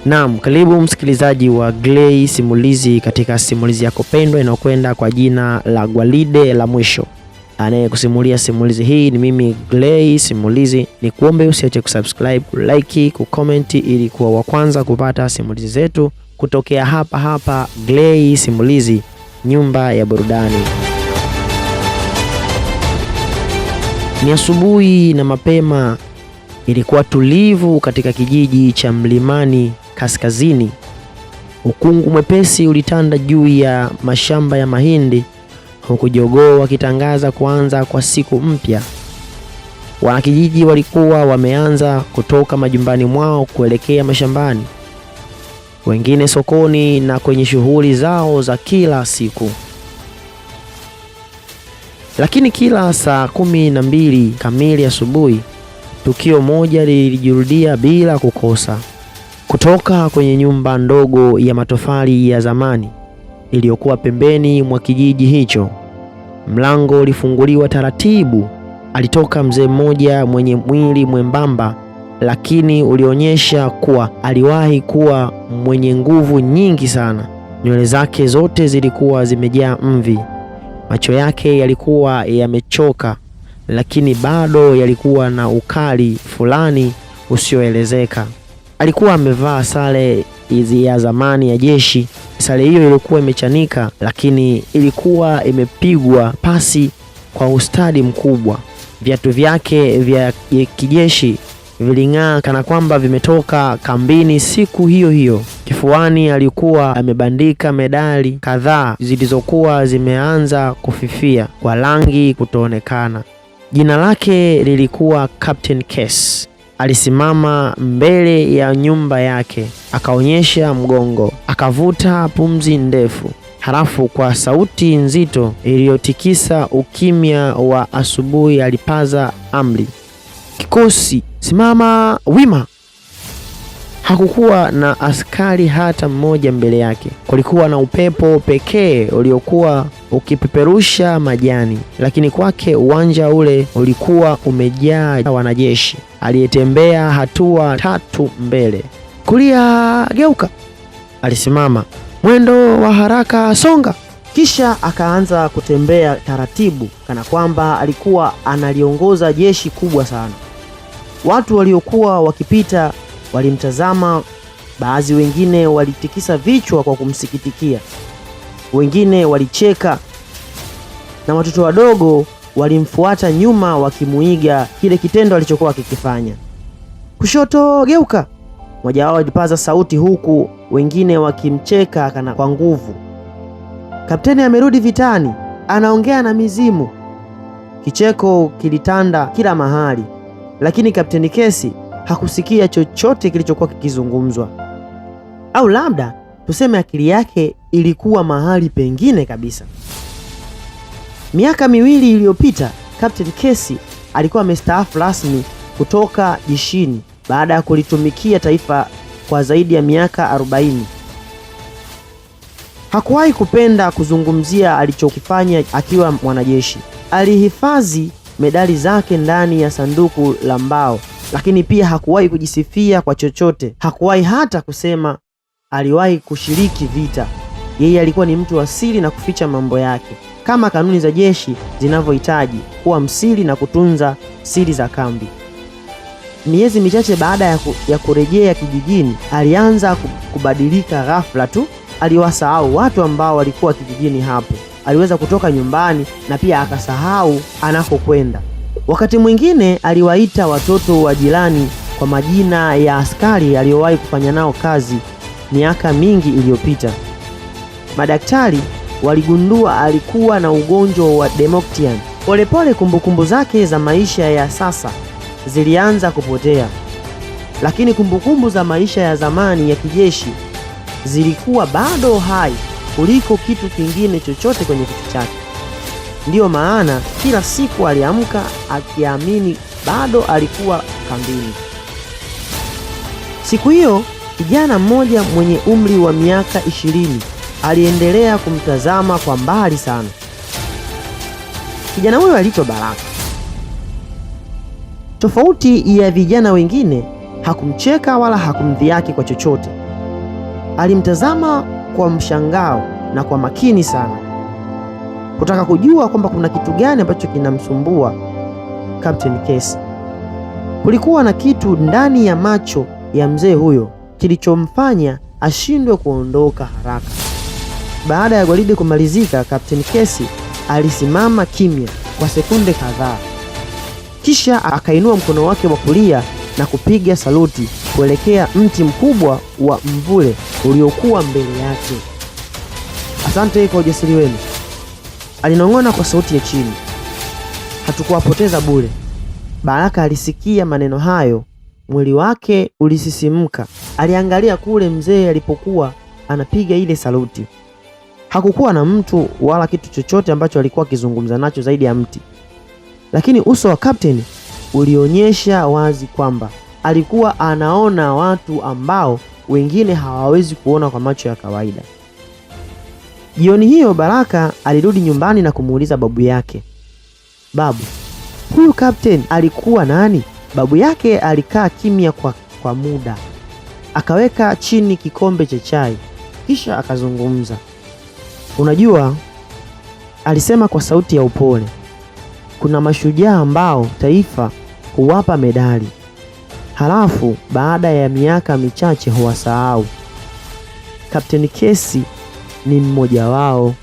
Naam, karibu msikilizaji wa Glay Simulizi katika simulizi yako pendwa inayokwenda kwa jina la Gwaride la Mwisho. Anayekusimulia simulizi hii ni mimi Glay Simulizi. Ni kuombe usiache kusubscribe, like, kucomment ili kuwa wa kwanza kupata simulizi zetu kutokea hapa Glay Simulizi, nyumba ya burudani. Ni asubuhi na mapema. Ilikuwa tulivu katika kijiji cha Mlimani Kaskazini. Ukungu mwepesi ulitanda juu ya mashamba ya mahindi, huku jogoo wakitangaza kuanza kwa siku mpya. Wanakijiji walikuwa wameanza kutoka majumbani mwao kuelekea mashambani, wengine sokoni na kwenye shughuli zao za kila siku. Lakini kila saa 12 kamili asubuhi, tukio moja lilijirudia bila kukosa. Kutoka kwenye nyumba ndogo ya matofali ya zamani iliyokuwa pembeni mwa kijiji hicho, mlango ulifunguliwa taratibu. Alitoka mzee mmoja mwenye mwili mwembamba, lakini ulionyesha kuwa aliwahi kuwa mwenye nguvu nyingi sana. Nywele zake zote zilikuwa zimejaa mvi. Macho yake yalikuwa yamechoka, lakini bado yalikuwa na ukali fulani usioelezeka. Alikuwa amevaa sare ya zamani ya jeshi. Sare hiyo ilikuwa imechanika, lakini ilikuwa imepigwa pasi kwa ustadi mkubwa. Viatu vyake vya kijeshi viling'aa kana kwamba vimetoka kambini siku hiyo hiyo. Kifuani alikuwa amebandika medali kadhaa zilizokuwa zimeanza kufifia kwa rangi kutoonekana. Jina lake lilikuwa Captain Case. Alisimama mbele ya nyumba yake, akaonyesha mgongo, akavuta pumzi ndefu. Halafu kwa sauti nzito iliyotikisa ukimya wa asubuhi alipaza amri, "Kikosi, simama wima!" Hakukuwa na askari hata mmoja mbele yake. Kulikuwa na upepo pekee uliokuwa ukipeperusha majani, lakini kwake uwanja ule ulikuwa umejaa wanajeshi. Aliyetembea hatua 3 mbele. "Kulia, geuka!" Alisimama. "Mwendo wa haraka, songa!" Kisha akaanza kutembea taratibu, kana kwamba alikuwa analiongoza jeshi kubwa sana. Watu waliokuwa wakipita walimtazama. Baadhi wengine walitikisa vichwa kwa kumsikitikia, wengine walicheka, na watoto wadogo walimfuata nyuma wakimuiga kile kitendo alichokuwa akikifanya. "Kushoto, geuka!" Mmoja wao alipaza sauti, huku wengine wakimcheka kana kwa nguvu. "Kapteni amerudi vitani, anaongea na mizimu." Kicheko kilitanda kila mahali, lakini Kapteni Kesi hakusikia chochote kilichokuwa kikizungumzwa, au labda tuseme akili yake ilikuwa mahali pengine kabisa. Miaka 2 iliyopita Captain Kesi alikuwa amestaafu rasmi kutoka jeshini baada ya kulitumikia taifa kwa zaidi ya miaka 40. Hakuwahi kupenda kuzungumzia alichokifanya akiwa mwanajeshi. Alihifadhi medali zake ndani ya sanduku la mbao, lakini pia hakuwahi kujisifia kwa chochote. Hakuwahi hata kusema aliwahi kushiriki vita. Yeye alikuwa ni mtu wa siri na kuficha mambo yake, kama kanuni za jeshi zinavyohitaji kuwa msiri na kutunza siri za kambi. Miezi michache baada ya kurejea kijijini, alianza kubadilika ghafla tu. Aliwasahau watu ambao walikuwa kijijini hapo. Aliweza kutoka nyumbani na pia akasahau anakokwenda. Wakati mwingine aliwaita watoto wa jirani kwa majina ya askari aliyowahi kufanya nao kazi miaka mingi iliyopita. Madaktari waligundua alikuwa na ugonjwa wa Democtian. Polepole kumbukumbu zake za maisha ya sasa zilianza kupotea, lakini kumbukumbu za maisha ya zamani ya kijeshi zilikuwa bado hai kuliko kitu kingine chochote kwenye kichwa chake. Ndiyo maana kila siku aliamka akiamini bado alikuwa kambini. Siku hiyo kijana mmoja mwenye umri wa miaka 20 aliendelea kumtazama kwa mbali sana. Kijana huyo aliitwa Baraka. Tofauti ya vijana wengine, hakumcheka wala hakumdhihaki kwa chochote. Alimtazama kwa mshangao na kwa makini sana, kutaka kujua kwamba kuna kitu gani ambacho kinamsumbua Captain Casey. Kulikuwa na kitu ndani ya macho ya mzee huyo kilichomfanya ashindwe kuondoka haraka. Baada ya gwaride kumalizika, Captain Casey alisimama kimya kwa sekunde kadhaa, kisha akainua mkono wake wa kulia na kupiga saluti kuelekea mti mkubwa wa mvule uliokuwa mbele yake. "Asante kwa ujasiri wenu," alinong'ona kwa sauti ya chini. "Hatukuwapoteza bure." Baraka alisikia maneno hayo, mwili wake ulisisimka. Aliangalia kule mzee alipokuwa anapiga ile saluti. Hakukuwa na mtu wala kitu chochote ambacho alikuwa akizungumza nacho zaidi ya mti, lakini uso wa Captain ulionyesha wazi kwamba alikuwa anaona watu ambao wengine hawawezi kuona kwa macho ya kawaida. Jioni hiyo Baraka alirudi nyumbani na kumuuliza babu yake, "Babu, huyu Captain alikuwa nani?" Babu yake alikaa kimya kwa muda, akaweka chini kikombe cha chai, kisha akazungumza. "Unajua," alisema kwa sauti ya upole, "kuna mashujaa ambao taifa huwapa medali, halafu baada ya miaka michache huwasahau. Captain Casey ni mmoja wao."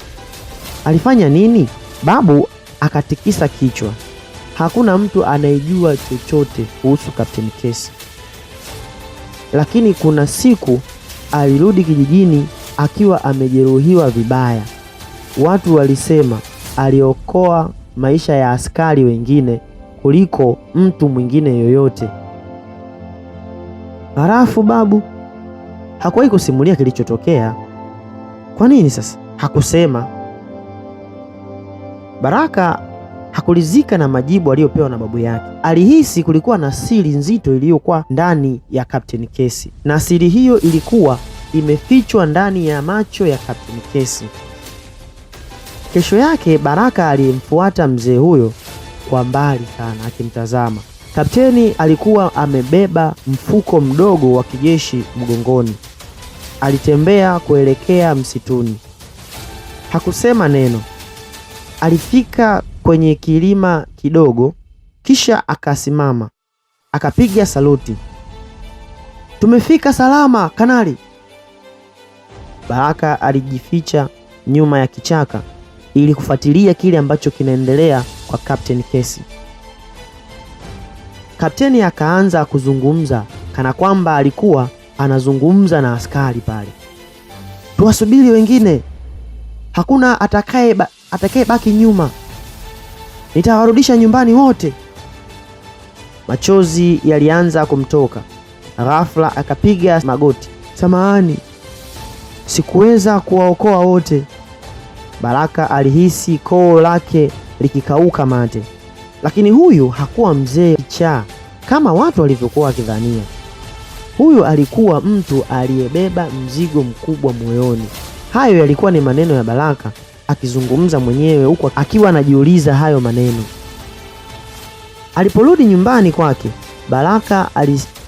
"Alifanya nini?" Babu akatikisa kichwa. Hakuna mtu anayejua chochote kuhusu Captain Casey, lakini kuna siku alirudi kijijini akiwa amejeruhiwa vibaya. Watu walisema aliokoa maisha ya askari wengine kuliko mtu mwingine yoyote. Halafu babu hakuwahi kusimulia kilichotokea. Kwa nini sasa hakusema? Baraka hakulizika na majibu aliyopewa na babu yake. Alihisi kulikuwa na siri nzito iliyokuwa ndani ya Captain Casey, na siri hiyo ilikuwa imefichwa ndani ya macho ya Captain Casey. Kesho yake Baraka alimfuata mzee huyo kwa mbali sana akimtazama. Kapteni alikuwa amebeba mfuko mdogo wa kijeshi mgongoni. Alitembea kuelekea msituni. Hakusema neno. Alifika kwenye kilima kidogo, kisha akasimama, akapiga saluti. "Tumefika salama, Kanali." Baraka alijificha nyuma ya kichaka ili kufuatilia kile ambacho kinaendelea kwa Captain Casey. Kapteni akaanza kuzungumza kana kwamba alikuwa anazungumza na askari pale. "Tuwasubiri wengine, hakuna atakaye baki nyuma. Nitawarudisha nyumbani wote." Machozi yalianza kumtoka. Ghafla akapiga magoti. "Samahani, sikuweza kuwaokoa wote." Baraka alihisi koo lake likikauka mate. Lakini huyu hakuwa mzee kichaa kama watu walivyokuwa wakidhania. Huyu alikuwa mtu aliyebeba mzigo mkubwa moyoni. Hayo yalikuwa ni maneno ya Baraka akizungumza mwenyewe huko akiwa anajiuliza hayo maneno. Aliporudi nyumbani kwake, Baraka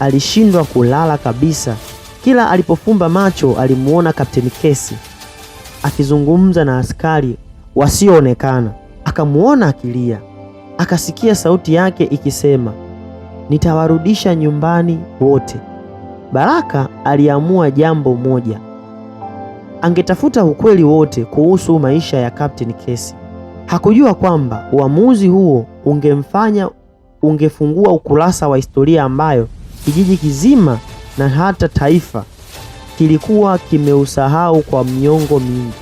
alishindwa kulala kabisa. Kila alipofumba macho alimuona Captain Casey akizungumza na askari wasioonekana. Akamuona akilia. Akasikia sauti yake ikisema, "Nitawarudisha nyumbani wote." Baraka aliamua jambo moja. Angetafuta ukweli wote kuhusu maisha ya Captain Casey. Hakujua kwamba uamuzi huo ungefungua ukurasa wa historia ambayo kijiji kizima na hata taifa kilikuwa kimeusahau kwa miongo mingi.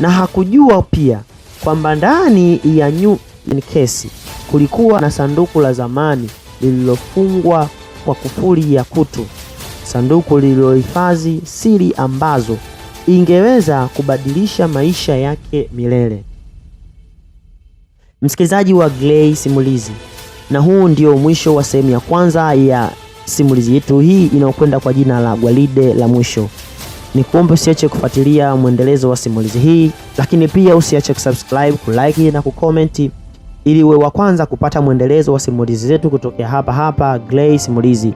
Na hakujua pia kwamba ndani ya Casey kulikuwa na sanduku la zamani lililofungwa kwa kufuli ya kutu, sanduku lililohifadhi siri ambazo ingeweza kubadilisha maisha yake milele. Msikilizaji wa Gray Simulizi, na huu ndio mwisho wa sehemu ya kwanza ya simulizi yetu hii inayokwenda kwa jina la Gwaride la Mwisho. Nikuombe usiache kufuatilia mwendelezo wa simulizi hii, lakini pia usiache kusubscribe, kulike na kucomment ili uwe wa kwanza kupata mwendelezo wa simulizi zetu kutokea hapa Gray Simulizi.